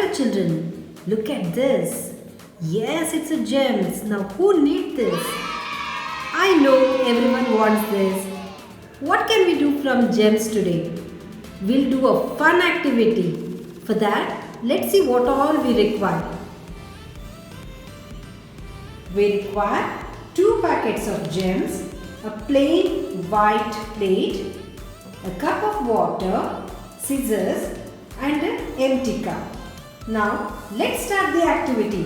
Hello children, look at this. Yes, it's a gems. Now who needs this? I know everyone wants this. What can we do from gems today? We'll do a fun activity. For that, let's see what all we require. We require 2 packets of gems, a plain white plate, a cup of water, scissors and an empty cup. Now let's start the activity.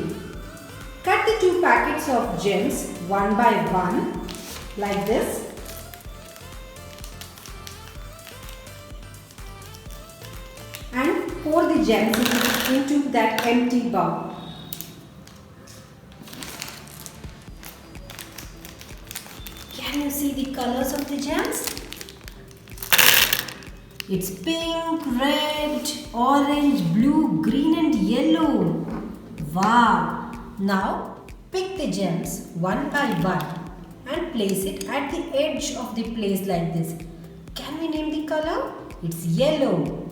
Cut the 2 packets of gems one by one like this. And pour the gems into that empty bowl. Can you see the colors of the gems? It's pink, red, orange, blue, green and yellow. Wow! Now pick the gems one by one and place it at the edge of the place like this. Can we name the color? It's yellow.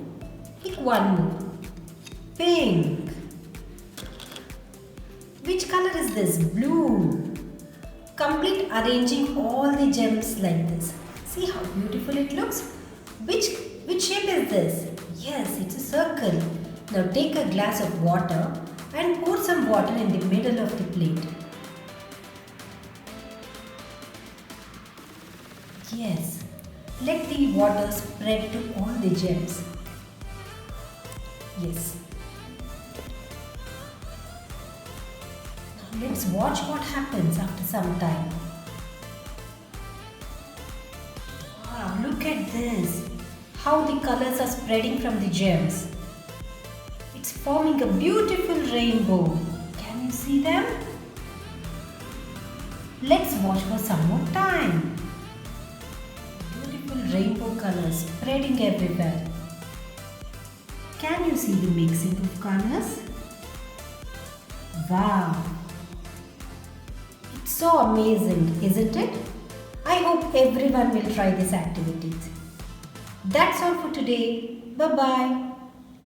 Pick one more. Pink. Which color is this? Blue. Complete arranging all the gems like this. See how beautiful it looks? Which shape is this? Yes, it's a circle. Now take a glass of water and pour some water in the middle of the plate. Yes, let the water spread to all the gems. Yes. Now let's watch what happens after some time. Wow, look at this. How the colors are spreading from the gems. It's forming a beautiful rainbow. Can you see them? Let's watch for some more time. Beautiful rainbow colors spreading everywhere. Can you see the mixing of colors? Wow! It's so amazing, isn't it? I hope everyone will try this activity. That's all for today. Bye-bye.